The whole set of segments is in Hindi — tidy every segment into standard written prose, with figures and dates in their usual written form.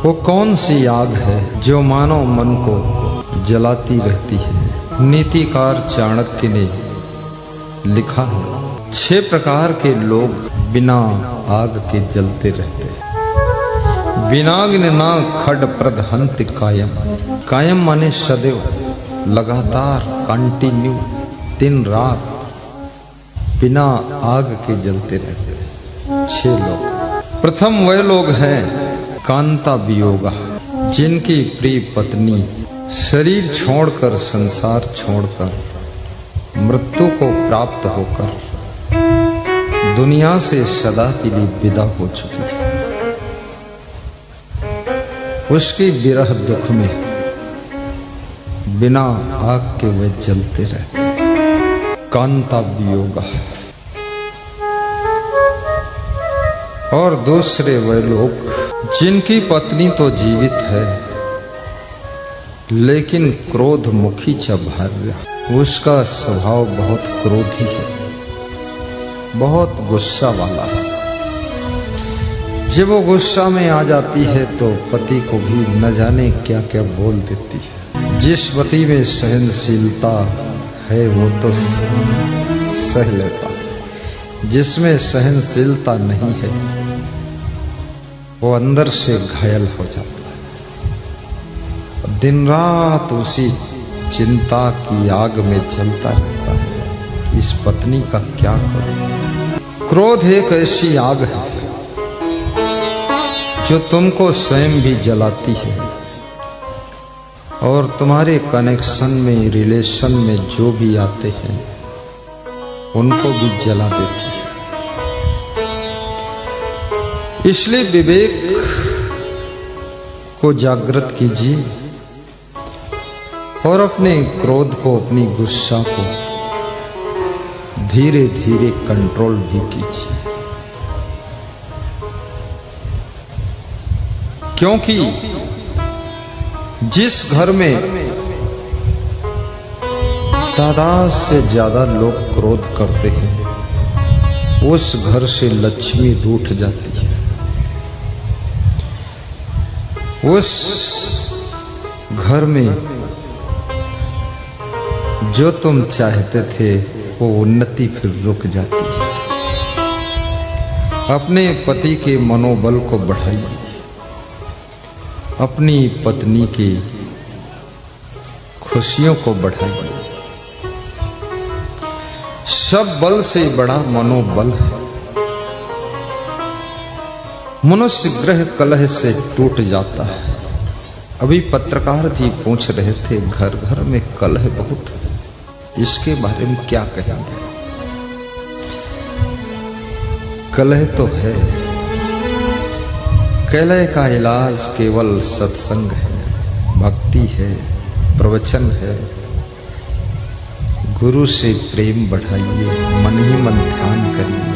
वो कौन सी आग है जो मानव मन को जलाती रहती है। नीतिकार चाणक्य ने लिखा है, 6 प्रकार के लोग बिना आग के जलते रहते हैं। बिनाग्नि न खड प्रदहंति कायम। कायम माने सदैव, लगातार, कंटिन्यू, दिन रात बिना आग के जलते रहते हैं 6 लोग। प्रथम वह लोग हैं कांता वियोगा, जिनकी प्रिय पत्नी शरीर छोड़कर, संसार छोड़कर, मृत्यु को प्राप्त होकर दुनिया से सदा के लिए विदा हो चुकी है। उसकी विरह दुख में बिना आग के वे जलते रहते हैं। कांता वियोगा। और दूसरे वे लोग जिनकी पत्नी तो जीवित है, लेकिन क्रोध मुखी च भार्या। उसका स्वभाव बहुत क्रोधी है, बहुत गुस्सा वाला है। जब वो गुस्सा में आ जाती है तो पति को भी न जाने क्या क्या बोल देती है। जिस पति में सहनशीलता है वो तो सह लेता है, जिसमें सहनशीलता नहीं है वो अंदर से घायल हो जाता है। दिन रात उसी चिंता की आग में जलता रहता है, इस पत्नी का क्या करूं। क्रोध एक ऐसी आग है जो तुमको स्वयं भी जलाती है और तुम्हारे कनेक्शन में, रिलेशन में जो भी आते हैं उनको भी जला देती है। इसलिए विवेक को जागृत कीजिए और अपने क्रोध को, अपनी गुस्सा को धीरे धीरे कंट्रोल भी कीजिए। क्योंकि जिस घर में तादाद से ज्यादा लोग क्रोध करते हैं उस घर से लक्ष्मी रूठ जाती है। उस घर में जो तुम चाहते थे वो उन्नति फिर रुक जाती है। अपने पति के मनोबल को बढ़ाइए, अपनी पत्नी की खुशियों को बढ़ाइए। सब बल से बड़ा मनोबल है। मनुष्य ग्रह कलह से टूट जाता है। अभी पत्रकार जी पूछ रहे थे, घर घर में कलह बहुत है, इसके बारे में क्या कहेंगे। कलह तो है, कलह का इलाज केवल सत्संग है, भक्ति है, प्रवचन है। गुरु से प्रेम बढ़ाइए, मन ही मन ध्यान करिए।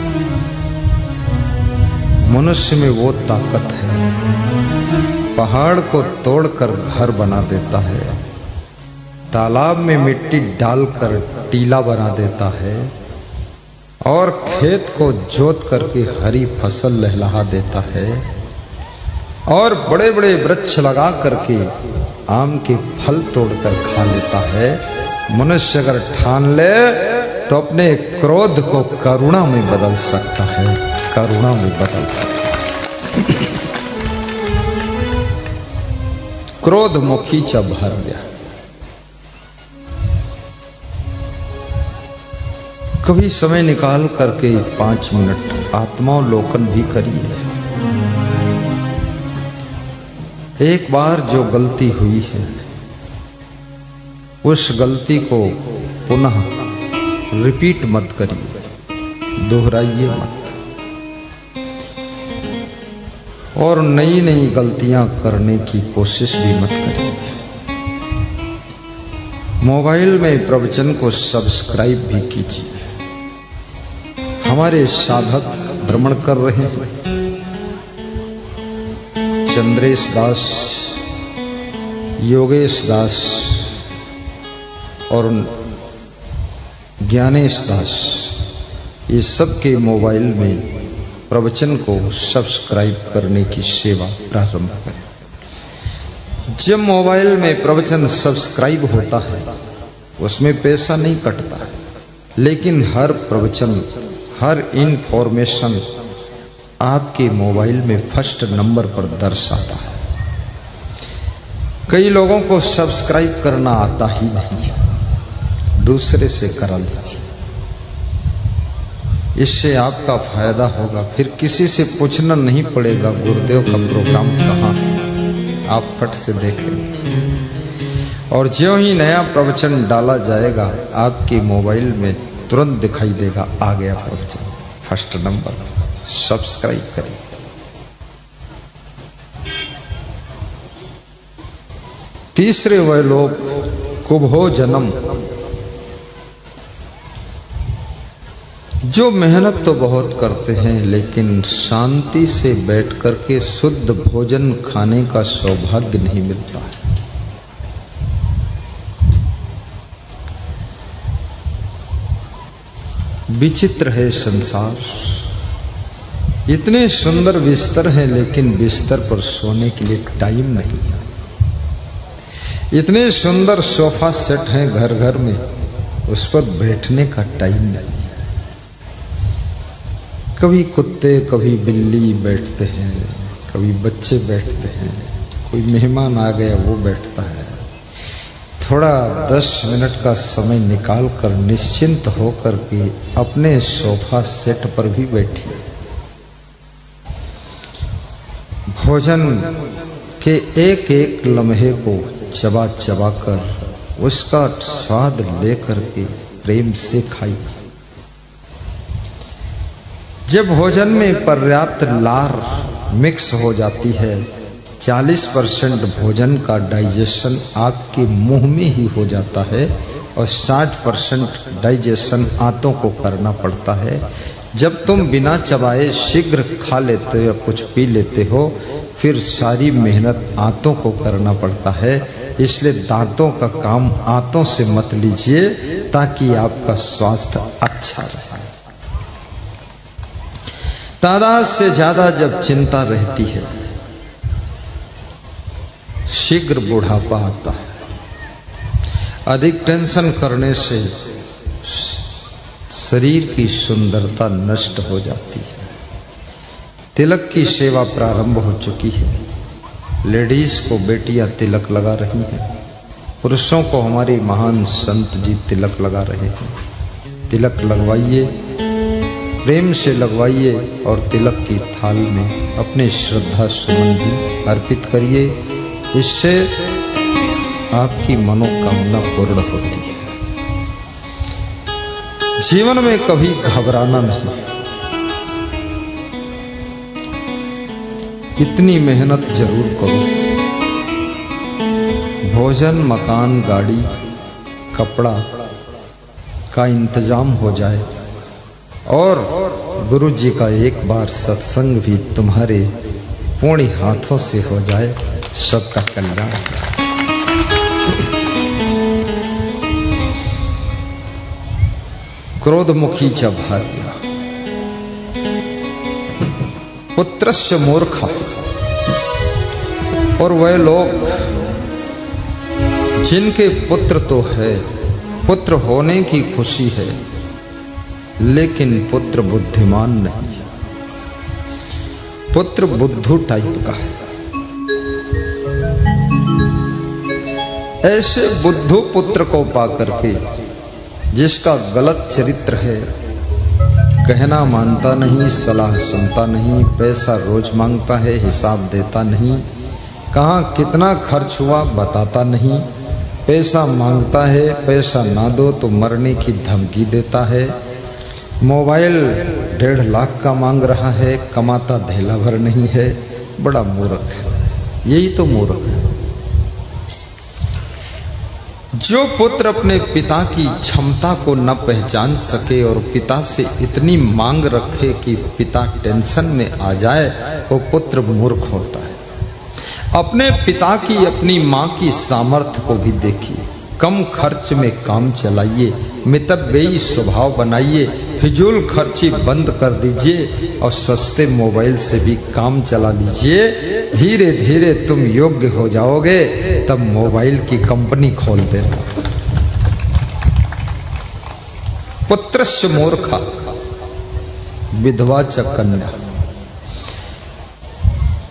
मनुष्य में वो ताकत है, पहाड़ को तोड़कर घर बना देता है, तालाब में मिट्टी डालकर टीला बना देता है और खेत को जोत करके हरी फसल लहलहा देता है और बड़े बड़े वृक्ष लगा करके आम के फल तोड़कर खा लेता है। मनुष्य अगर ठान ले तो अपने क्रोध को करुणा में बदल सकता है, करुणा में बदल सकता है। क्रोध मुखी च भार्या। कभी समय निकाल करके 5 मिनट आत्मावलोकन भी करिए। एक बार जो गलती हुई है उस गलती को पुनः रिपीट मत करिए, दोहराइए मत। और नई नई गलतियां करने की कोशिश भी मत करिए। मोबाइल में प्रवचन को सब्सक्राइब भी कीजिए। हमारे साधक भ्रमण कर रहे हैं, चंद्रेश दास, योगेश दास और ज्ञानेश दास, ये सब के मोबाइल में प्रवचन को सब्सक्राइब करने की सेवा प्रारंभ करें। जब मोबाइल में प्रवचन सब्सक्राइब होता है उसमें पैसा नहीं कटता है, लेकिन हर प्रवचन, हर इंफॉर्मेशन आपके मोबाइल में फर्स्ट नंबर पर दर्शाता है। कई लोगों को सब्सक्राइब करना आता ही नहीं, दूसरे से करा लीजिए, इससे आपका फायदा होगा। फिर किसी से पूछना नहीं पड़ेगा गुरुदेव का प्रोग्राम कहाँ है, आप फट से देख लेंगे। और ज्यों ही नया प्रवचन डाला जाएगा आपके मोबाइल में तुरंत दिखाई देगा, आ गया प्रवचन फर्स्ट नंबर, सब्सक्राइब करिए। तीसरे वह लोग कुभो जन्म, जो मेहनत तो बहुत करते हैं लेकिन शांति से बैठ करके शुद्ध भोजन खाने का सौभाग्य नहीं मिलता है। विचित्र है संसार, इतने सुंदर बिस्तर हैं लेकिन बिस्तर पर सोने के लिए टाइम नहीं है। इतने सुंदर सोफा सेट हैं घर घर में, उस पर बैठने का टाइम नहीं है। कभी कुत्ते कभी बिल्ली बैठते हैं, कभी बच्चे बैठते हैं, कोई मेहमान आ गया वो बैठता है। थोड़ा 10 मिनट का समय निकाल कर निश्चिंत होकर के अपने सोफा सेट पर भी बैठिए। भोजन के एक एक लम्हे को चबा चबा कर उसका स्वाद लेकर के प्रेम से खाइए। जब भोजन में पर्याप्त लार मिक्स हो जाती है, 40% भोजन का डाइजेशन आपके मुंह में ही हो जाता है और 60% डाइजेशन आंतों को करना पड़ता है। जब तुम बिना चबाए शीघ्र खा लेते हो या कुछ पी लेते हो, फिर सारी मेहनत आंतों को करना पड़ता है। इसलिए दांतों का काम आंतों से मत लीजिए ताकि आपका स्वास्थ्य अच्छा रहे। तादाद से ज्यादा जब चिंता रहती है, शीघ्र बुढ़ापा आता है। अधिक टेंशन करने से शरीर की सुंदरता नष्ट हो जाती है। तिलक की सेवा प्रारंभ हो चुकी है, लेडीज को बेटियां तिलक लगा रही हैं, पुरुषों को हमारे महान संत जी तिलक लगा रहे हैं। तिलक लगवाइए, प्रेम से लगवाइए और तिलक की थाल में अपने श्रद्धा सुमन भी अर्पित करिए। इससे आपकी मनोकामना पूर्ण होती है। जीवन में कभी घबराना नहीं, इतनी मेहनत जरूर करो। भोजन, मकान, गाड़ी, कपड़ा का इंतजाम हो जाए और गुरु जी का एक बार सत्संग भी तुम्हारे पूर्ण हाथों से हो जाए, सबका कल्याण है। क्रोधमुखी च भार्या पुत्रस्य मूर्खा, और वह लोग जिनके पुत्र तो है, पुत्र होने की खुशी है, लेकिन पुत्र बुद्धिमान नहीं, पुत्र बुद्धू टाइप का है। ऐसे बुद्धू पुत्र को पाकर के जिसका गलत चरित्र है, कहना मानता नहीं, सलाह सुनता नहीं, पैसा रोज मांगता है, हिसाब देता नहीं, कहाँ कितना खर्च हुआ बताता नहीं, पैसा मांगता है, पैसा ना दो तो मरने की धमकी देता है, मोबाइल 1.5 लाख का मांग रहा है, कमाता धेला भर नहीं है, बड़ा मूर्ख है। यही तो मूर्ख है। जो पुत्र अपने पिता की क्षमता को न पहचान सके और पिता से इतनी मांग रखे कि पिता टेंशन में आ जाए, वो पुत्र मूर्ख होता है। अपने पिता की, अपनी माँ की सामर्थ्य को भी देखिए, कम खर्च में काम चलाइए, मितव्ययी स्वभाव बनाइए, फिजूल खर्ची बंद कर दीजिए और सस्ते मोबाइल से भी काम चला लीजिए। धीरे धीरे तुम योग्य हो जाओगे, तब मोबाइल की कंपनी खोल देना। पुत्रस्य मूर्खा विधवा च कन्या।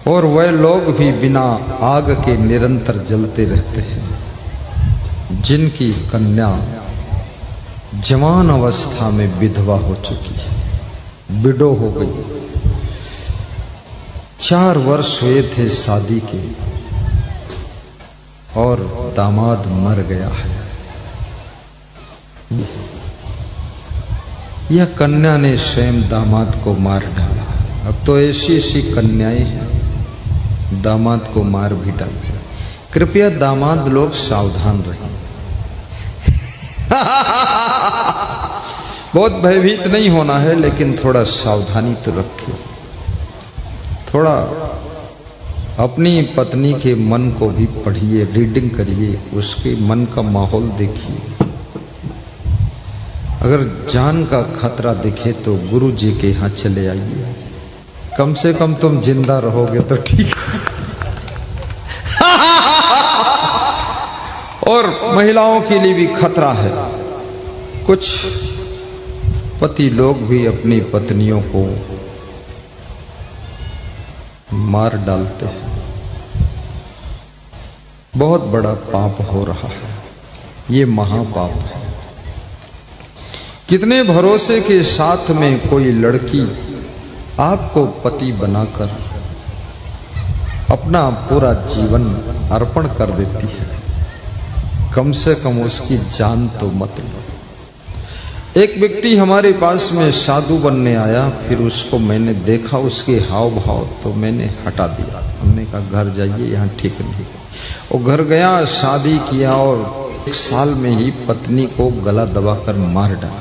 और वह लोग भी बिना आग के निरंतर जलते रहते हैं जिनकी कन्या जवान अवस्था में विधवा हो चुकी है, विडो हो गई। 4 वर्ष हुए थे शादी के और दामाद मर गया है। यह कन्या ने स्वयं दामाद को मार डाला। अब तो ऐसी ऐसी कन्याएं हैं, दामाद को मार भी डालते। कृपया दामाद लोग सावधान रहें। बहुत भयभीत नहीं होना है, लेकिन थोड़ा सावधानी तो रखिए। थोड़ा अपनी पत्नी के मन को भी पढ़िए, रीडिंग करिए, उसके मन का माहौल देखिए। अगर जान का खतरा दिखे तो गुरु जी के यहाँ चले आइए, कम से कम तुम जिंदा रहोगे तो ठीक है। और महिलाओं के लिए भी खतरा है। कुछ पति लोग भी अपनी पत्नियों को मार डालते हैं। बहुत बड़ा पाप हो रहा है, ये महापाप है। कितने भरोसे के साथ में कोई लड़की आपको पति बनाकर अपना पूरा जीवन अर्पण कर देती है, कम से कम उसकी जान तो मत लो। एक व्यक्ति हमारे पास में साधु बनने आया, फिर उसको मैंने देखा, उसके हाव भाव तो मैंने हटा दिया। हमने कहा घर जाइए, यहाँ ठीक नहीं। वो घर गया, शादी किया और 1 साल में ही पत्नी को गला दबाकर मार डाला।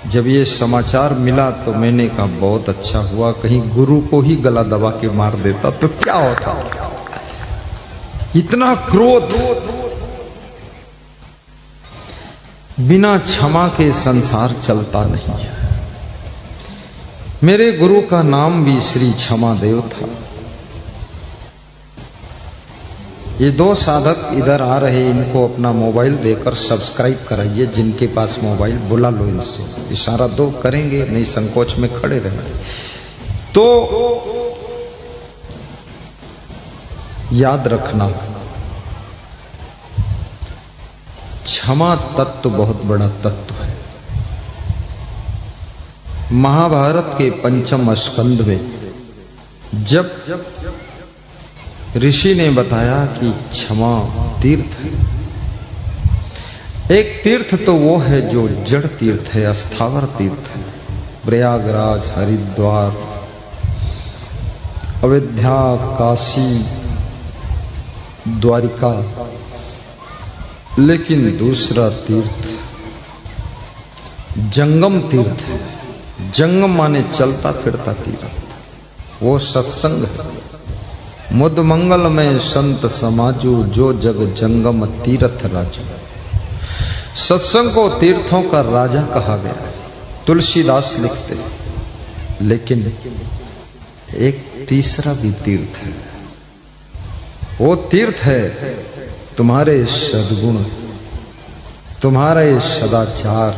जब ये समाचार मिला तो मैंने कहा बहुत अच्छा हुआ, कहीं गुरु को ही गला दबा के मार देता तो क्या होता। इतना क्रोध, बिना क्षमा के संसार चलता नहीं है। मेरे गुरु का नाम भी श्री क्षमादेव था। ये 2 साधक इधर आ रहे, इनको अपना मोबाइल देकर सब्सक्राइब कराइए। जिनके पास मोबाइल बुला लो, इनसे इशारा दो, करेंगे नहीं, संकोच में खड़े रहेंगे। तो याद रखना, क्षमा तत्व बहुत बड़ा तत्व है। महाभारत के 5म स्कंद में जब ऋषि ने बताया कि क्षमा तीर्थ है। एक तीर्थ तो वो है जो जड़ तीर्थ है, अस्थावर तीर्थ है। प्रयागराज, हरिद्वार, अयोध्या, काशी, द्वारिका। लेकिन दूसरा तीर्थ जंगम तीर्थ है। जंगम माने चलता फिरता तीर्थ, वो सत्संग है। मुद मंगल में संत समाजू, जो जग जंगम तीर्थ राजू। सत्संग को तीर्थों का राजा कहा गया है, तुलसीदास लिखते हैं। लेकिन एक तीसरा भी तीर्थ है। वो तीर्थ है तुम्हारे सद्गुण, तुम्हारे सदाचार,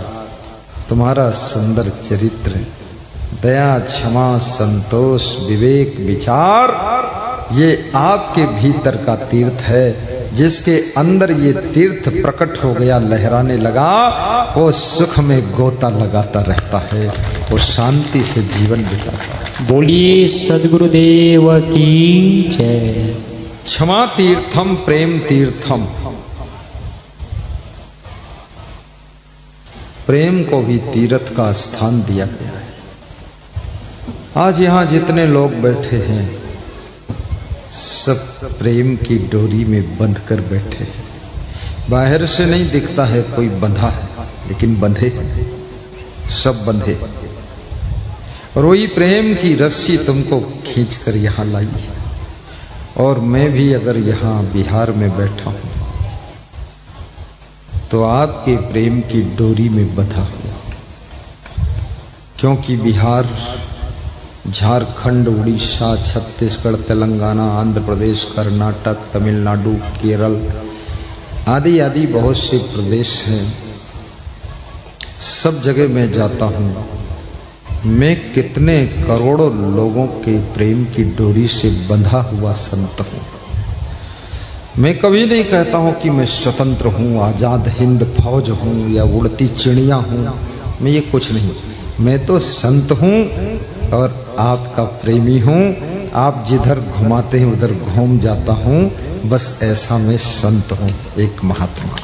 तुम्हारा सुंदर चरित्र, दया, क्षमा, संतोष, विवेक, विचार। ये आपके भीतर का तीर्थ है। जिसके अंदर ये तीर्थ प्रकट हो गया, लहराने लगा, वो सुख में गोता लगाता रहता है, वो शांति से जीवन बिताता है। बोलिए सद्गुरुदेव की जय। क्षमा तीर्थम प्रेम तीर्थम। प्रेम को भी तीर्थ का स्थान दिया गया है। आज यहाँ जितने लोग बैठे हैं सब प्रेम की डोरी में बंध कर बैठे हैं। बाहर से नहीं दिखता है कोई बंधा है, लेकिन बंधे हैं, सब बंधे। और वही प्रेम की रस्सी तुमको खींच कर यहाँ लाई है। और मैं भी अगर यहाँ बिहार में बैठा हूँ तो आपके प्रेम की डोरी में बंधा हुआ। क्योंकि बिहार, झारखंड, उड़ीसा, छत्तीसगढ़, तेलंगाना, आंध्र प्रदेश, कर्नाटक, तमिलनाडु, केरल आदि आदि बहुत से प्रदेश हैं। सब जगह मैं जाता हूँ। मैं कितने करोड़ों लोगों के प्रेम की डोरी से बंधा हुआ संत हूँ। मैं कभी नहीं कहता हूँ कि मैं स्वतंत्र हूँ, आज़ाद हिंद फौज हूँ या उड़ती चिड़िया हूँ। मैं ये कुछ नहीं, मैं तो संत हूँ और आपका प्रेमी हूँ। आप जिधर घुमाते हैं उधर घूम जाता हूँ। बस ऐसा मैं संत हूँ, एक महात्मा।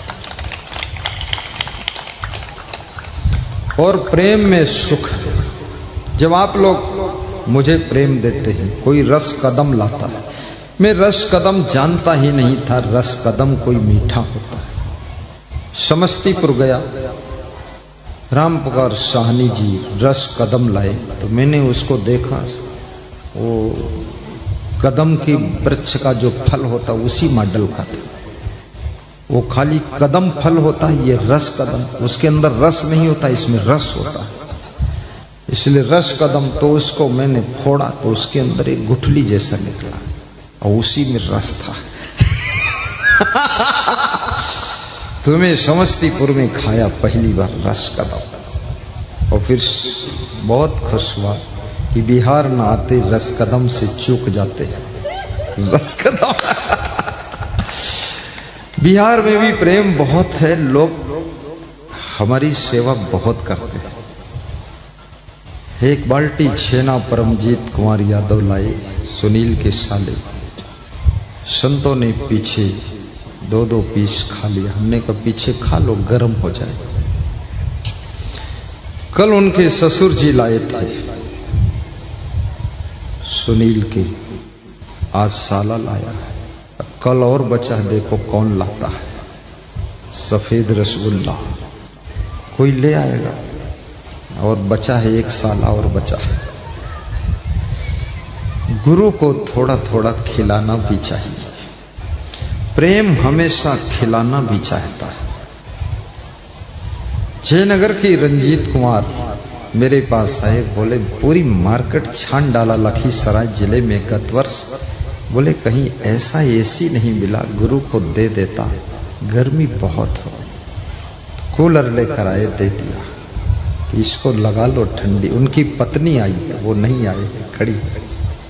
और प्रेम में सुख है। जब आप लोग मुझे प्रेम देते हैं, कोई रस कदम लाता है, मैं रस कदम जानता ही नहीं था रस कदम कोई मीठा होता है। समस्तीपुर गया, राम पुकार साहनी जी रस कदम लाए, तो मैंने उसको देखा, वो कदम की वृक्ष का जो फल होता उसी मॉडल का था। वो खाली कदम फल होता है, ये रस कदम, उसके अंदर रस नहीं होता, इसमें रस होता है, इसलिए रस कदम। तो उसको मैंने फोड़ा तो उसके अंदर एक गुठली जैसा निकला और उसी में रस था। तो मैं समस्तीपुर में खाया पहली बार रस कदम, और फिर बहुत खुश हुआ कि बिहार न आते रस कदम से चूक जाते हैं। रस कदम बिहार में भी प्रेम बहुत है, लोग हमारी सेवा बहुत करते हैं। एक बाल्टी छेना परमजीत कुमार यादव लाए, सुनील के साले। संतों ने पीछे 2-2 पीस खा लिया। हमने कहा पीछे खा लो, गर्म हो जाए। कल उनके ससुर जी लाए थे सुनील के, आज साला लाया है। कल और बचा है, देखो कौन लाता है। सफेद रसगुल्ला कोई ले आएगा, और बचा है एक साला और बचा है। गुरु को थोड़ा थोड़ा खिलाना भी चाहिए। प्रेम हमेशा खिलाना भी चाहता है। जयनगर की रंजीत कुमार मेरे पास आए, बोले पूरी मार्केट छान डाला लखीसराय जिले में गत वर्ष। बोले कहीं ऐसा एसी नहीं मिला, गुरु को दे देता, गर्मी बहुत हो गई। कूलर लेकर आए, दे दिया कि इसको लगा लो ठंडी। उनकी पत्नी आई है, वो नहीं आई है, खड़ी,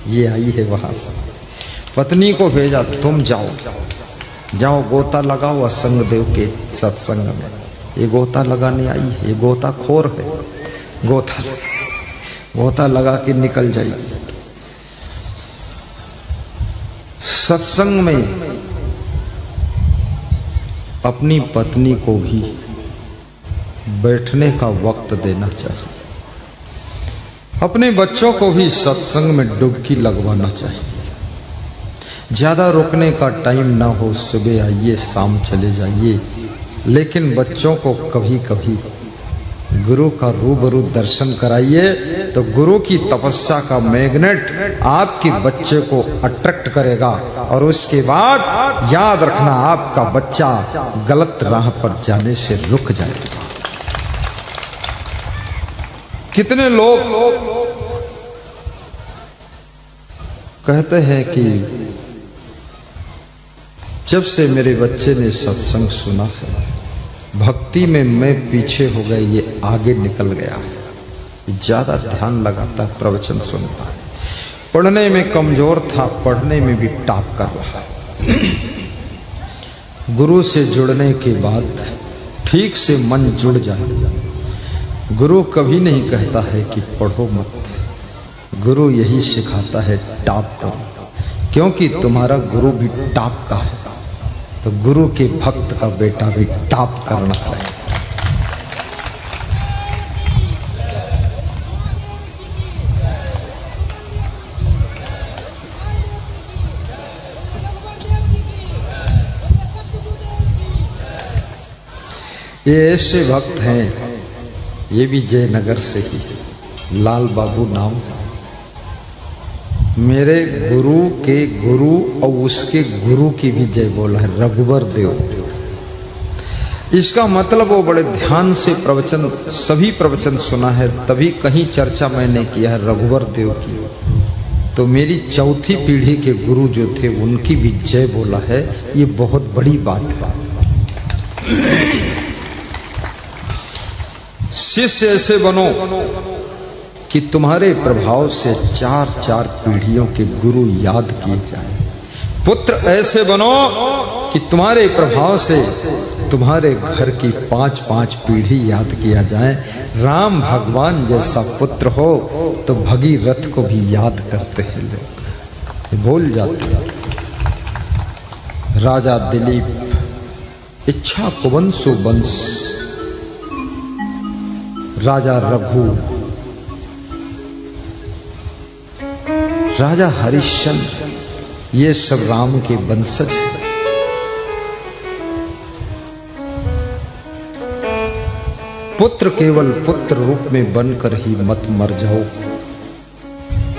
ये आई है वहां से। पत्नी को भेजा, तुम जाओ जाओ गोता लगाओ असंग देव के सत्संग में। ये गोता लगाने आई है, ये गोता खोर है, गोता लगा के निकल जाएगी। सत्संग में अपनी पत्नी को भी बैठने का वक्त देना चाहिए। अपने बच्चों को भी सत्संग में डुबकी लगवाना चाहिए। ज्यादा रुकने का टाइम ना हो, सुबह आइए शाम चले जाइए, लेकिन बच्चों को कभी कभी गुरु का रूबरू दर्शन कराइए, तो गुरु की तपस्या का मैग्नेट आपके बच्चे को अट्रैक्ट करेगा। और उसके बाद याद रखना, आपका बच्चा गलत राह पर जाने से रुक जाएगा। कितने लोग कहते हैं कि जब से मेरे बच्चे ने सत्संग सुना है, भक्ति में मैं पीछे हो गया, ये आगे निकल गया है, ज्यादा ध्यान लगाता है, प्रवचन सुनता है। पढ़ने में कमजोर था, पढ़ने में भी टॉप कर रहा है। गुरु से जुड़ने के बाद ठीक से मन जुड़ जाए। गुरु कभी नहीं कहता है कि पढ़ो मत, गुरु यही सिखाता है टॉप करो, क्योंकि तुम्हारा गुरु भी टॉप का है, तो गुरु के भक्त का बेटा भी टॉप करना चाहिए। ये ऐसे भक्त हैं, ये भी जयनगर से ही, लाल बाबू नाम। मेरे गुरु के गुरु और उसके गुरु की भी जय बोला है, रघुवर देव। इसका मतलब वो बड़े ध्यान से प्रवचन, सभी प्रवचन सुना है, तभी कहीं चर्चा मैंने किया है रघुवर देव की। तो मेरी चौथी पीढ़ी के गुरु जो थे उनकी भी जय बोला है, ये बहुत बड़ी बात है। शिष्य ऐसे बनो कि तुम्हारे प्रभाव से 4-4 पीढ़ियों के गुरु याद किए जाएं। पुत्र ऐसे बनो कि तुम्हारे प्रभाव से तुम्हारे घर की 5-5 पीढ़ी याद किया जाए। राम भगवान जैसा पुत्र हो तो भगीरथ को भी याद करते हैं लोग, भूल जाते हैं। राजा दिलीप, इच्छा कुवंशु वंश, राजा रघु, राजा हरिश्चंद्र, ये सब राम के वंशज हैं। पुत्र केवल पुत्र रूप में बनकर ही मत मर जाओ,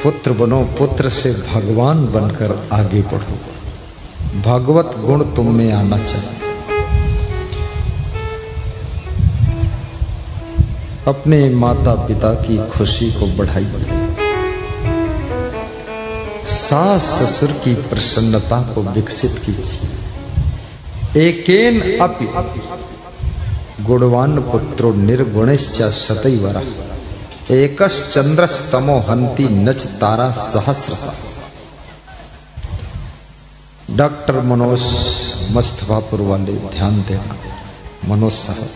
पुत्र बनो, पुत्र से भगवान बनकर आगे बढ़ो। भगवत गुण तुम में आना चाहिए। अपने माता पिता की खुशी को बढ़ाइए, सास ससुर की प्रसन्नता को विकसित कीजिए। एकेन अपि गुणवान पुत्रो निर्गुणश्च शतैवरः, एकश्चंद्रस्तमो हन्ति नच तारा सहस्रशः। डॉक्टर मनोज मस्तफापुर वाले ध्यान देना, मनोज साहब,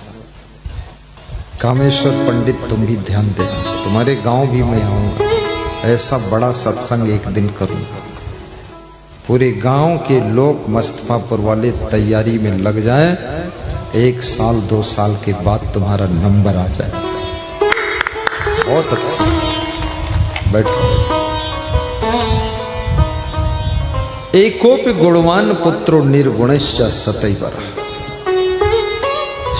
कामेश्वर पंडित तुम भी ध्यान देना, तुम्हारे गांव भी मैं आऊंगा, ऐसा बड़ा सत्संग एक दिन करूंगा। पूरे गांव के लोग मस्तफापुर वाले तैयारी में लग जाएं, 1 साल 2 साल के बाद तुम्हारा नंबर आ जाए। बहुत अच्छा, बैठो। एकोपि गुणवान पुत्रो निर्गुणश्च सतैवरः,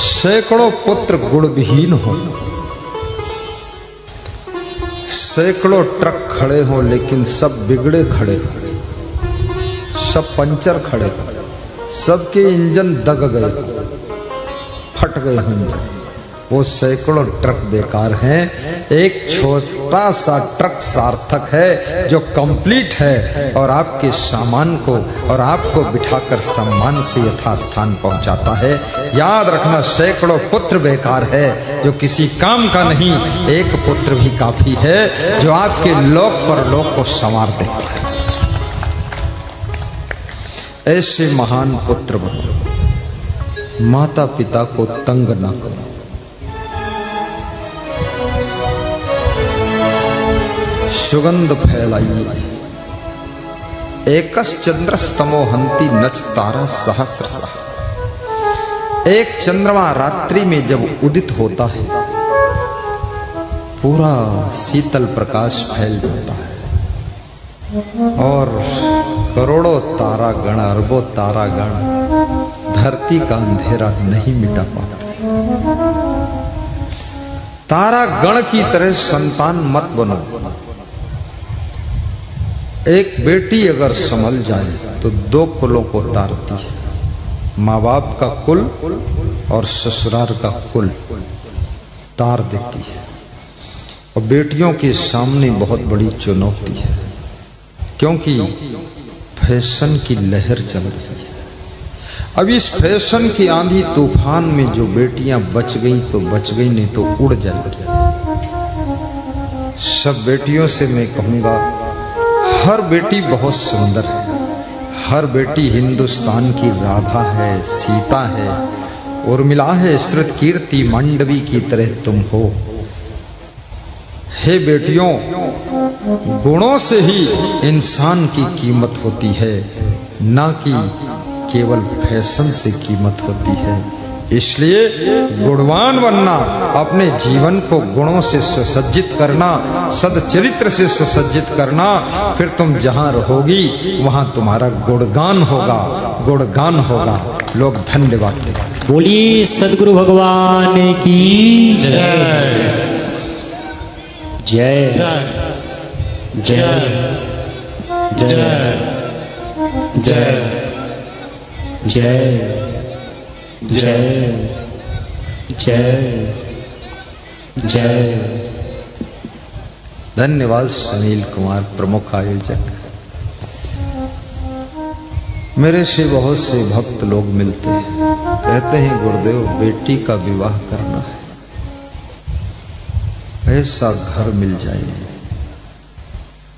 सैकड़ों पुत्र गुणविहीन हो, सैकड़ों ट्रक खड़े हो लेकिन सब बिगड़े खड़े हो, सब पंचर खड़े हो, सबके इंजन दग गए, फट गए हो इंजन, वो सैकड़ों ट्रक बेकार हैं। एक छोटा सा ट्रक सार्थक है जो कंप्लीट है और आपके सामान को और आपको बिठाकर सम्मान से यथास्थान पहुंचाता है। याद रखना, सैकड़ों पुत्र बेकार है जो किसी काम का नहीं, एक पुत्र भी काफी है जो आपके लोक परलोक को संवार देता है। ऐसे महान पुत्र बनो, माता पिता को तंग न करो। सुगंध फैलाइए। एकश्चंद्रस्तमो हन्ति नच तारा सहस्रशः, एक चंद्रमा रात्रि में जब उदित होता है पूरा शीतल प्रकाश फैल जाता है और करोड़ों तारागण, अरबों तारागण धरती का अंधेरा नहीं मिटा पाते। तारागण की तरह संतान मत बनो। एक बेटी अगर संभल जाए तो 2 कुलों को तारती है, माँ बाप का कुल और ससुराल का कुल तार देती है। और बेटियों के सामने बहुत बड़ी चुनौती है, क्योंकि फैशन की लहर चल रही है। अब इस फैशन की आंधी तूफान में जो बेटियां बच गई तो बच गई, नहीं तो उड़ जाएगी। सब बेटियों से मैं कहूंगा, हर बेटी बहुत सुंदर है, हर बेटी हिंदुस्तान की राधा है, सीता है, उर्मिला है, श्रुत कीर्ति मांडवी की तरह तुम हो। हे बेटियों, गुणों से ही इंसान की कीमत होती है, ना कि केवल फैशन से कीमत होती है। इसलिए गुणवान बनना, अपने जीवन को गुणों से सुसज्जित करना, सदचरित्र से सुसज्जित करना, फिर तुम जहां रहोगी वहां तुम्हारा गुणगान होगा, गुणगान होगा। लोग धन्यवाद दें। बोलिए सद्गुरु भगवान की जय। जय जय जय जय जय जय जय जय। धन्यवाद सुनील कुमार, प्रमुख आयोजक। मेरे से बहुत से भक्त लोग मिलते हैं, कहते हैं गुरुदेव बेटी का विवाह करना है, ऐसा घर मिल जाए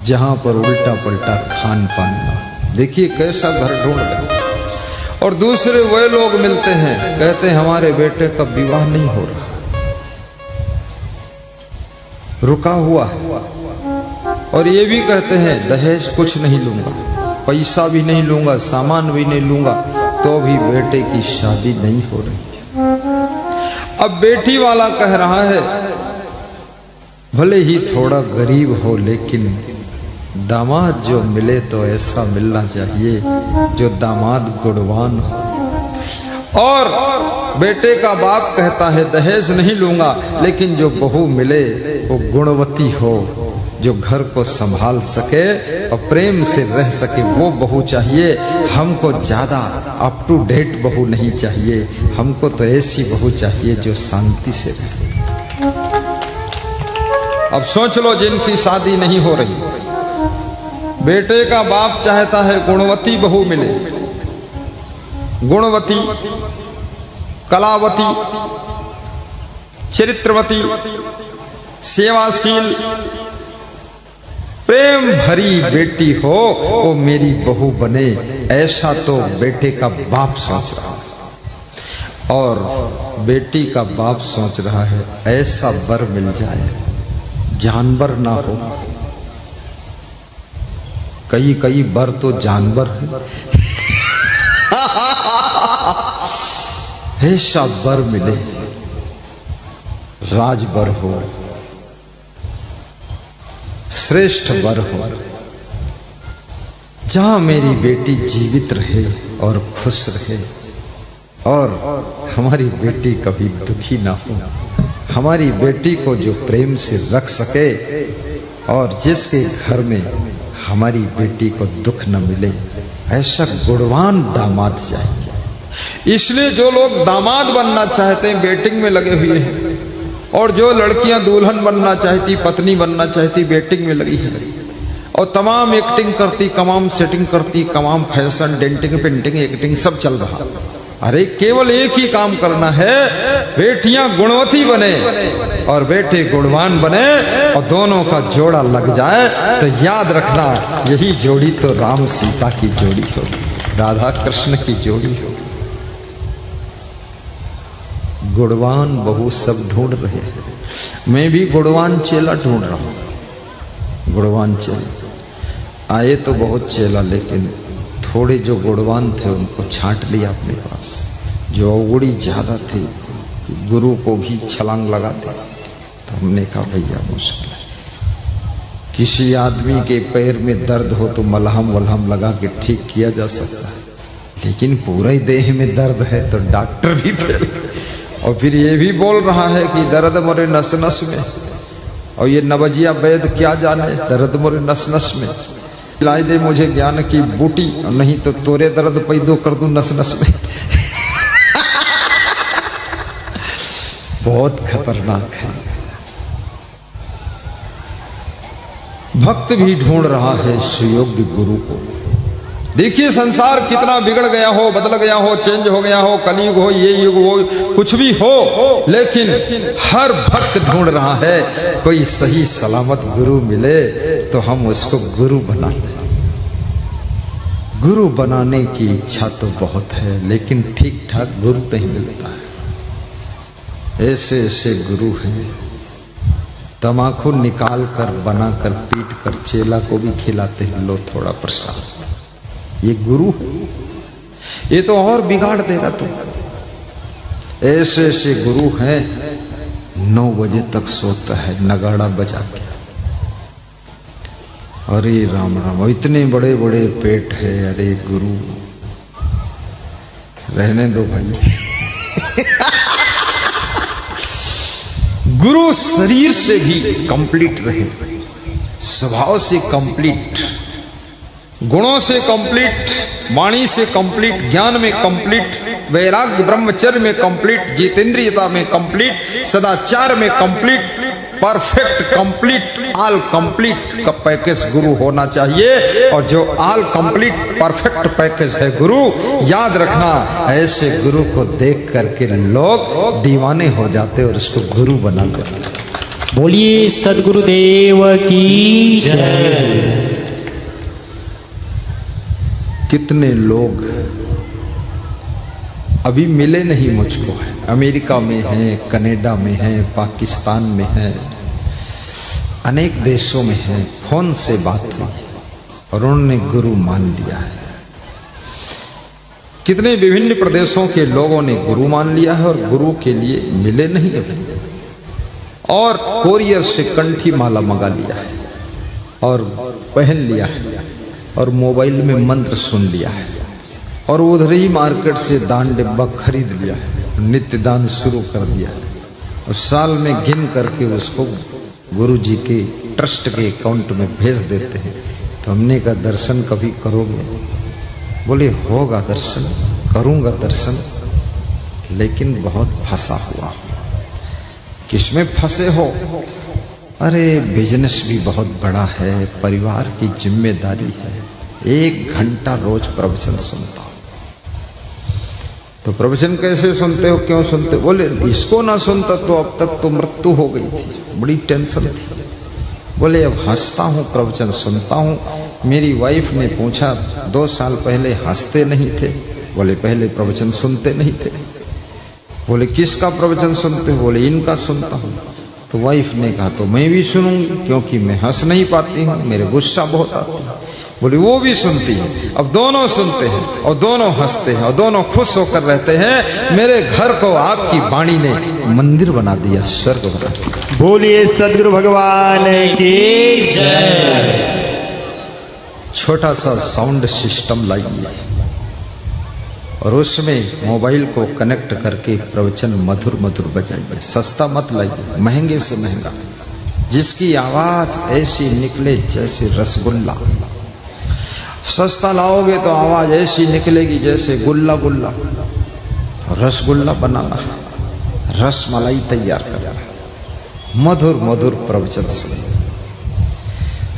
जहां पर उल्टा पलटा खान पान ना। देखिए कैसा घर ढूंढ रहे। और दूसरे वे लोग मिलते हैं, कहते हैं हमारे बेटे का विवाह नहीं हो रहा, रुका हुआ है। और ये भी कहते हैं दहेज कुछ नहीं लूंगा, पैसा भी नहीं लूंगा, सामान भी नहीं लूंगा, तो भी बेटे की शादी नहीं हो रही। अब बेटी वाला कह रहा है भले ही थोड़ा गरीब हो, लेकिन दामाद जो मिले तो ऐसा मिलना चाहिए जो दामाद गुणवान हो। और बेटे का बाप कहता है दहेज नहीं लूंगा, लेकिन जो बहू मिले वो गुणवती हो, जो घर को संभाल सके और प्रेम से रह सके, वो बहू चाहिए। हमको ज्यादा अप टू डेट बहू नहीं चाहिए, हमको तो ऐसी बहू चाहिए जो शांति से रहे। अब सोच लो जिनकी शादी नहीं हो रही, बेटे का बाप चाहता है गुणवती बहू मिले, गुणवती, कलावती, चरित्रवती, सेवाशील, प्रेम भरी बेटी हो, वो मेरी बहू बने, ऐसा तो बेटे का बाप सोच रहा है। और बेटी का बाप सोच रहा है ऐसा वर मिल जाए जानवर ना हो। कई वर तो जानवर है। ऐसा वर मिले, राजवर हो, श्रेष्ठ वर हो, जहां मेरी बेटी जीवित रहे और खुश रहे, और हमारी बेटी कभी दुखी ना हो, हमारी बेटी को जो प्रेम से रख सके, और जिसके घर में हमारी बेटी को दुख न मिले, ऐसा गुणवान दामाद चाहिए। इसलिए जो लोग दामाद बनना चाहते हैं वेटिंग में लगे हुए हैं, और जो लड़कियां दुल्हन बनना चाहती, पत्नी बनना चाहती, वेटिंग में लगी है, और तमाम एक्टिंग करती, तमाम सेटिंग करती, तमाम फैशन, डेंटिंग, पेंटिंग, एक्टिंग सब चल रहा। अरे केवल एक ही काम करना है, बेटियां गुणवती बने और बेटे गुणवान बने, और दोनों का जोड़ा लग जाए तो याद रखना यही जोड़ी तो राम सीता की जोड़ी होगी, राधा कृष्ण की जोड़ी होगी। गुणवान बहू सब ढूंढ रहे हैं, मैं भी गुणवान चेला ढूंढ रहा हूं। गुणवान चेला आए तो बहुत चेला, लेकिन थोड़े जो गुणवान थे उनको छांट लिया अपने पास। जो अवगुणी ज्यादा थे, गुरु को भी छलांग लगाते, तो हमने कहा भैया मुश्किल है। किसी आदमी के पैर में दर्द हो तो मलहम वलहम लगा के ठीक किया जा सकता है, लेकिन पूरे देह में दर्द है तो डॉक्टर भी फेल। और फिर ये भी बोल रहा है कि दर्द मोरे नस नस में, और ये नवजिया वैद क्या जाने दर्द मोरे नस नस में, लाई दे मुझे ज्ञान की बूटी, नहीं तो तोरे दर्द पैदो कर दूं नस नस में। बहुत खतरनाक है। भक्त भी ढूंढ रहा है सुयोग्य गुरु को। देखिए संसार कितना बिगड़ गया हो, बदल गया हो, चेंज हो गया हो, कलयुग हो, ये युग हो, कुछ भी हो, लेकिन हर भक्त ढूंढ रहा है कोई सही सलामत गुरु मिले तो हम उसको गुरु बना लें। गुरु बनाने की इच्छा तो बहुत है, लेकिन ठीक ठाक गुरु नहीं मिलता है। ऐसे ऐसे गुरु हैं, तमाकू निकाल कर बना कर पीट कर चेला को भी खिलाते हैं, लो थोड़ा प्रसाद। ये गुरु है, ये तो और बिगाड़ देगा तुम। ऐसे ऐसे गुरु हैं 9 बजे तक सोता है नगाड़ा बजा के। अरे राम राम, इतने बड़े बड़े पेट है, अरे गुरु रहने दो भाई। गुरु शरीर से भी कंप्लीट रहे, स्वभाव से कंप्लीट, गुणों से कंप्लीट, वाणी से कंप्लीट, ज्ञान में कंप्लीट, वैराग्य ब्रह्मचर्य में कंप्लीट, जितेंद्रियता में कंप्लीट, सदाचार में complete, perfect complete, all complete का पैकेज गुरु होना चाहिए। और जो ऑल कंप्लीट परफेक्ट पैकेज है गुरु, याद रखना, ऐसे गुरु को देख करके लोग दीवाने हो जाते और उसको गुरु बना देते। बोलिए सदगुरुदेव की जय। कितने लोग अभी मिले नहीं मुझको, अमेरिका में हैं, कनाडा में हैं, पाकिस्तान में हैं, अनेक देशों में हैं, फोन से बात हुई और उन्होंने गुरु मान लिया है। कितने विभिन्न प्रदेशों के लोगों ने गुरु मान लिया है और गुरु के लिए मिले नहीं अभी, और कोरियर से कंठी माला मंगा लिया है और पहन लिया है और मोबाइल में मंत्र सुन लिया है और उधर ही मार्केट से दान डिब्बा खरीद लिया है, नित्य दान शुरू कर दिया है और साल में गिन करके उसको गुरु जी के ट्रस्ट के अकाउंट में भेज देते हैं। तो हमने का दर्शन कभी करोगे? बोले होगा दर्शन, करूँगा दर्शन, लेकिन बहुत फंसा हुआ। किसमें फंसे हो? अरे बिजनेस भी बहुत बड़ा है, परिवार की जिम्मेदारी है, 1 घंटा रोज प्रवचन सुनता हूँ। तो प्रवचन कैसे सुनते हो, क्यों सुनते? बोले इसको ना सुनता तो अब तक तो मृत्यु हो गई थी, बड़ी टेंशन थी। बोले अब हंसता हूँ, प्रवचन सुनता हूँ। मेरी वाइफ ने पूछा 2 साल पहले हंसते नहीं थे? बोले पहले प्रवचन सुनते नहीं थे। बोले किसका प्रवचन सुनते हो? बोले इनका सुनता हूँ। तो वाइफ ने कहा तो मैं भी सुनूंगी, क्योंकि मैं हंस नहीं पाती हूँ, मेरे गुस्सा बहुत आता है। बोले वो भी सुनती है। अब दोनों सुनते हैं और दोनों हंसते हैं और दोनों खुश होकर रहते हैं। मेरे घर को आपकी वाणी ने मंदिर बना दिया, स्वर्ग बना दिया। बोलिए सदगुरु भगवान की जय। छोटा सा साउंड सिस्टम लाइए और उसमें मोबाइल को कनेक्ट करके प्रवचन मधुर मधुर बजाइए। सस्ता मत लाइए, महंगे से महंगा, जिसकी आवाज ऐसी निकले जैसे रसगुल्ला। सस्ता लाओगे तो आवाज ऐसी निकलेगी जैसे गुल्ला गुल्ला। रसगुल्ला बनाना, रस मलाई तैयार करना, मधुर मधुर प्रवचन सुनिए।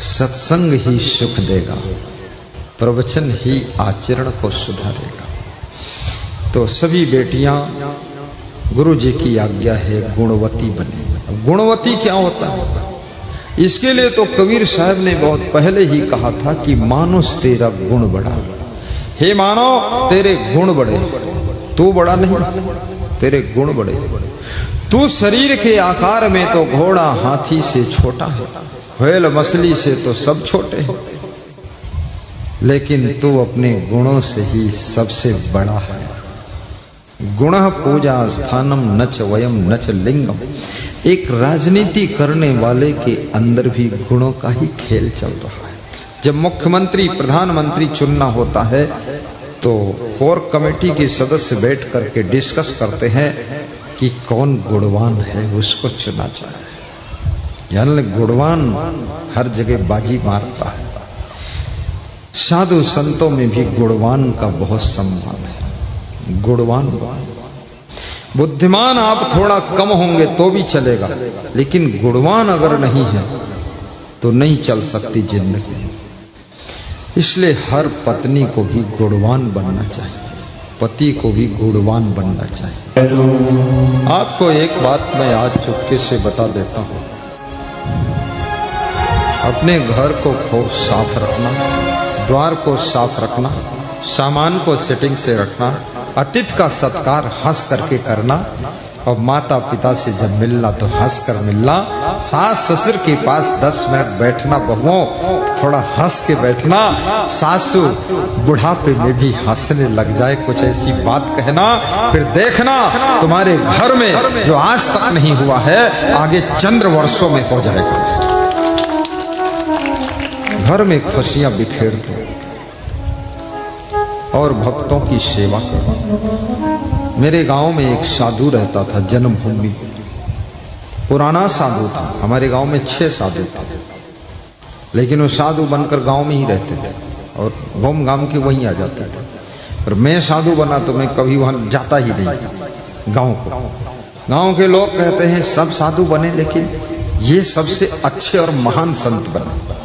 सत्संग ही सुख देगा, प्रवचन ही आचरण को सुधारेगा। तो सभी बेटियां, गुरु जी की आज्ञा है गुणवती बने। गुणवती क्या होता है? इसके लिए तो कबीर साहब ने बहुत पहले ही कहा था कि मानुष तेरा गुण बड़ा। हे मानो तेरे गुण बड़े, तू बड़ा नहीं, तेरे गुण बड़े। तू शरीर के आकार में तो घोड़ा हाथी से छोटा है, व्हेल मछली से तो सब छोटे हैं, लेकिन तू अपने गुणों से ही सबसे बड़ा है। गुण पूजा स्थानम नच वयम नच लिंगम। एक राजनीति करने वाले के अंदर भी गुणों का ही खेल चल रहा है। जब मुख्यमंत्री प्रधानमंत्री चुनना होता है तो कोर कमेटी के सदस्य बैठ करके डिस्कस करते हैं कि कौन गुणवान है, उसको चुना जाए। यानी गुणवान हर जगह बाजी मारता है। साधु संतों में भी गुणवान का बहुत सम्मान है। गुणवान, बुद्धिमान आप थोड़ा कम होंगे तो भी चलेगा, लेकिन गुणवान अगर नहीं है तो नहीं चल सकती जिंदगी। इसलिए हर पत्नी को भी गुणवान बनना चाहिए, पति को भी गुणवान बनना चाहिए। आपको एक बात मैं आज चुपके से बता देता हूँ, अपने घर को खूब साफ रखना, द्वार को साफ रखना, सामान को सेटिंग से रखना, अतिथि का सत्कार हंस करके करना, और माता पिता से जब मिलना तो हंस कर मिलना। सास ससुर के पास 10 मिनट बैठना, बहुओं थोड़ा हंस के बैठना। सासू बुढ़ापे में भी हंसने लग जाए, कुछ ऐसी बात कहना, फिर देखना तुम्हारे घर में जो आज तक नहीं हुआ है आगे चंद्र वर्षों में हो जाएगा। घर में खुशियां बिखेर दो और भक्तों की सेवा करो। मेरे गांव में एक साधु रहता था, जन्मभूमि, पुराना साधु था। हमारे गांव में 6 साधु थे, लेकिन वो साधु बनकर गांव में ही रहते थे और घूम घाम के वहीं आ जाते थे। और मैं साधु बना तो मैं कभी वहां जाता ही नहीं गांव को। गांव के लोग कहते हैं सब साधु बने लेकिन ये सबसे अच्छे और महान संत बने।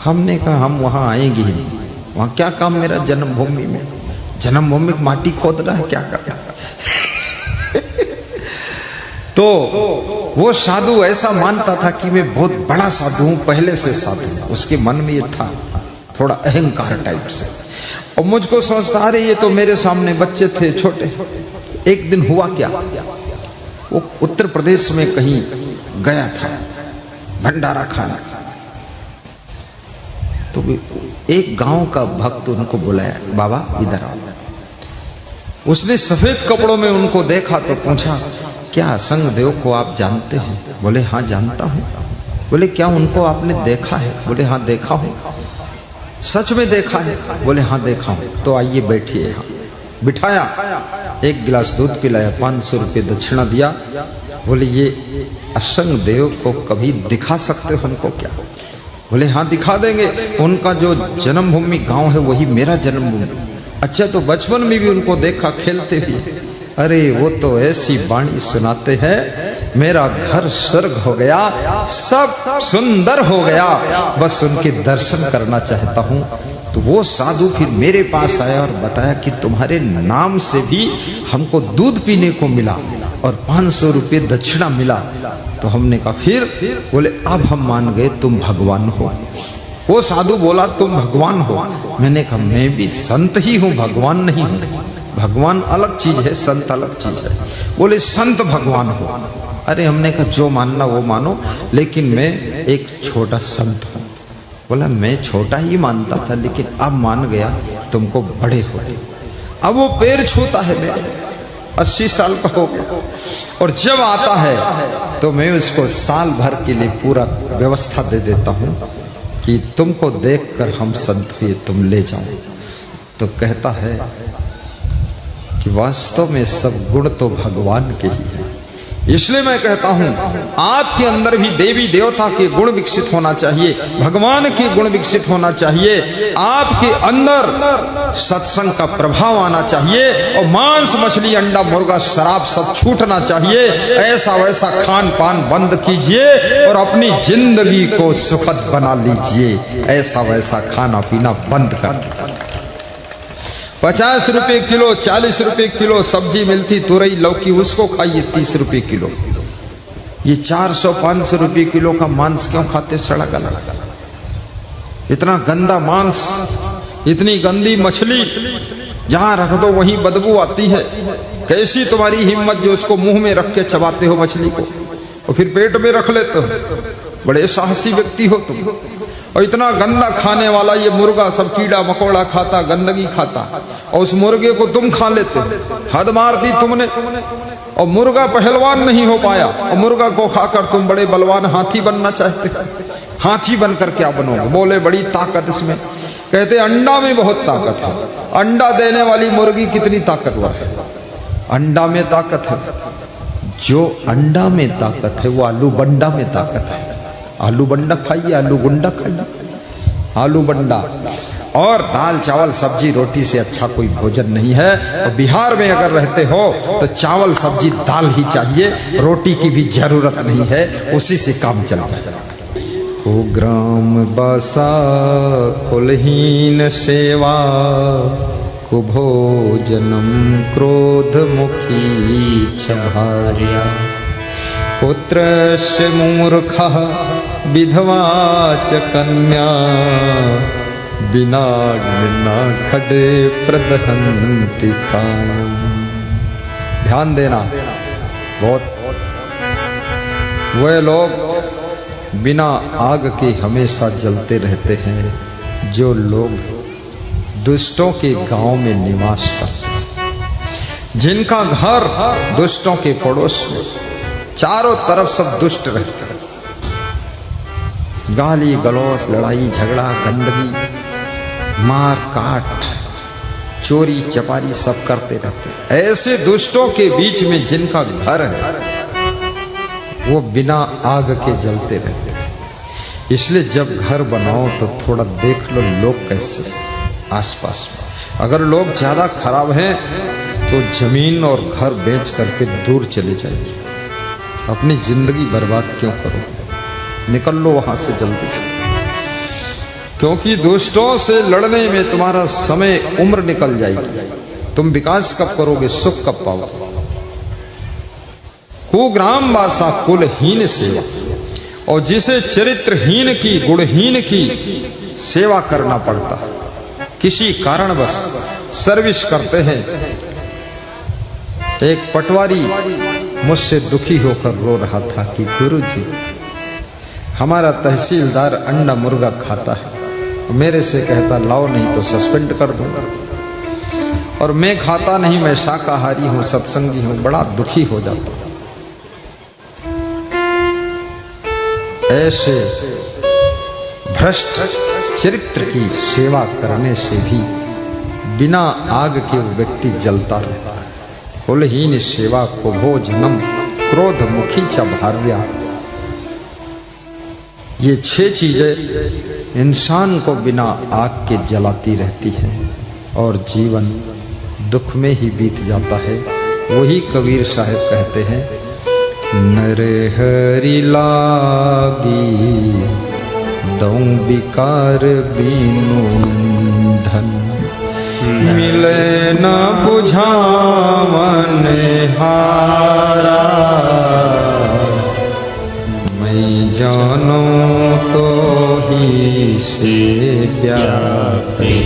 हमने कहा हम वहां आएंगे ही नहीं, वहां क्या काम मेरा जन्मभूमि में, जन्मभूमि की माटी खोदना है, क्या करना। तो वो साधु ऐसा मानता था कि मैं बहुत बड़ा साधु हूं, पहले से साधु हूं। उसके मन में ये था थोड़ा अहंकार टाइप से। और मुझको सोचता अरे ये तो मेरे सामने बच्चे थे छोटे। एक दिन हुआ क्या, वो उत्तर प्रदेश में कहीं गया था भंडारा खाना, तो एक गांव का भक्त उनको बुलाया, बाबा इधर आओ। उसने सफेद कपड़ों में उनको देखा तो पूछा क्या असंग देव को आप जानते हैं? बोले हाँ जानता हूं। बोले क्या उनको आपने देखा है? बोले हाँ देखा हूं। सच में देखा है? बोले हाँ देखा हूं। तो आइए बैठिए यहाँ। बिठाया, एक गिलास दूध पिलाया, 500 रुपये दक्षिणा दिया। बोले ये असंग देव को कभी दिखा सकते हो हमको क्या? बोले हाँ दिखा देंगे, उनका जो जन्मभूमि गांव है वही मेरा जन्मभूमि। अच्छा तो बचपन में भी उनको देखा खेलते हुए? अरे वो तो ऐसी वाणी सुनाते हैं मेरा घर स्वर्ग हो गया, सब सुंदर हो गया, बस उनके दर्शन करना चाहता हूं। तो वो साधु फिर मेरे पास आया और बताया कि तुम्हारे नाम से भी हमको दूध पीने को मिला और 500 रुपये दक्षिणा मिला। तो हमने कहा फिर? बोले अब हम मान गए तुम भगवान हो। वो साधु बोला तुम भगवान हो। मैंने कहा मैं भी संत ही हूं, भगवान नहीं हूं। भगवान अलग चीज है, संत अलग चीज है। बोले संत भगवान हो। अरे हमने कहा जो मानना वो मानो, लेकिन मैं एक छोटा संत हूं। बोला मैं छोटा ही मानता था लेकिन अब मान गया तुमको बड़े हो। अब वो पैर छूता है मेरे, 80 साल का हो गया, और जब आता है तो मैं उसको साल भर के लिए पूरा व्यवस्था दे देता हूं कि तुमको देखकर हम संत हुए, तुम ले जाओ। तो कहता है कि वास्तव में सब गुण तो भगवान के ही है। इसलिए मैं कहता हूं आपके अंदर भी देवी देवता के गुण विकसित होना चाहिए, भगवान के गुण विकसित होना चाहिए। आपके अंदर सत्संग का प्रभाव आना चाहिए और मांस मछली अंडा मुर्गा शराब सब छूटना चाहिए। ऐसा वैसा खान पान बंद कीजिए और अपनी जिंदगी को सुखद बना लीजिए। ऐसा वैसा खाना पीना बंद कर दीजिए। 50 रुपए किलो, 40 रुपए किलो सब्जी मिलती तुरई लौकी, उसको खाइए 30 रुपए किलो। ये 400-500 रुपए किलो का मांस क्यों खाते? सड़ा गला, इतना गंदा मांस, इतनी गंदी मछली, जहां रख दो वहीं बदबू आती है। कैसी तुम्हारी हिम्मत जो उसको मुंह में रख के चबाते हो मछली को और फिर पेट में रख लेते हो? बड़े साहसी व्यक्ति हो तुम। और इतना गंदा खाने वाला ये मुर्गा सब कीड़ा मकोड़ा खाता, गंदगी खाता, और उस मुर्गे को तुम खा लेते हो। हद मार दी तुमने। और मुर्गा पहलवान नहीं हो पाया और मुर्गा को खाकर तुम बड़े बलवान हाथी बनना चाहते हो। हाथी बनकर क्या बनोगे? बोले बड़ी ताकत इसमें। कहते अंडा में बहुत ताकत है। अंडा देने वाली मुर्गी कितनी ताकतवर है? अंडा में ताकत है। जो अंडा में ताकत है वो आलू बंडा में ताकत है। आलू बंडा खाइए, आलू गुंडा खाइए, आलू बंडा। और दाल चावल सब्जी रोटी से अच्छा कोई भोजन नहीं है। और बिहार में अगर रहते हो तो चावल सब्जी दाल ही चाहिए, रोटी की भी जरूरत नहीं है, उसी से काम चल जाएगा। कुग्राम बसा कुलहीन सेवा, कुभोजनम क्रोध मुखी छार्या। पुत्रस्य मूर्खः विधवा च कन्या, बिना खडे प्रदहन्ति कायम। ध्यान देना, बहुत वे लोग बिना आग के हमेशा जलते रहते हैं जो लोग दुष्टों के गांव में निवास करते हैं, जिनका घर दुष्टों के पड़ोस में, चारों तरफ सब दुष्ट रहते हैं। गाली गलौज, लड़ाई झगड़ा, गंदगी, मार काट, चोरी चपारी सब करते रहते हैं। ऐसे दुष्टों के बीच में जिनका घर है वो बिना आग के जलते रहते हैं। इसलिए जब घर बनाओ तो थोड़ा देख लो लोग कैसे आसपास में। अगर लोग ज्यादा खराब हैं तो जमीन और घर बेच करके दूर चले जाइए। अपनी जिंदगी बर्बाद क्यों करोगे? निकल लो वहां से जल्दी से, क्योंकि दुष्टों से लड़ने में तुम्हारा समय उम्र निकल जाएगी। तुम विकास कब करोगे, सुख कब पाओगे? कुग्राम वासा कुलहीन सेवा, और जिसे चरित्रहीन की गुणहीन की सेवा करना पड़ता है, किसी कारणवश सर्विस करते हैं। एक पटवारी मुझसे दुखी होकर रो रहा था कि गुरुजी, हमारा तहसीलदार अंडा मुर्गा खाता है, मेरे से कहता लाओ नहीं तो सस्पेंड कर दूंगा, और मैं खाता नहीं, मैं शाकाहारी हूं, सत्संगी हूं, बड़ा दुखी हो जाता हूं। ऐसे भ्रष्ट चरित्र की सेवा करने से भी बिना आग के वो व्यक्ति जलता रहता है। कुलहीन सेवा को भोजनम क्रोध मुखी च भार्या, ये 6 चीजें इंसान को बिना आग के जलाती रहती हैं और जीवन दुख में ही बीत जाता है। वही कबीर साहब कहते हैं, नरहरि लागी दऊं विकार बीनु धन, मिले न बुझावन हारा, मैं जानो तो ही से व्यापी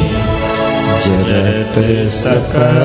जरत सकल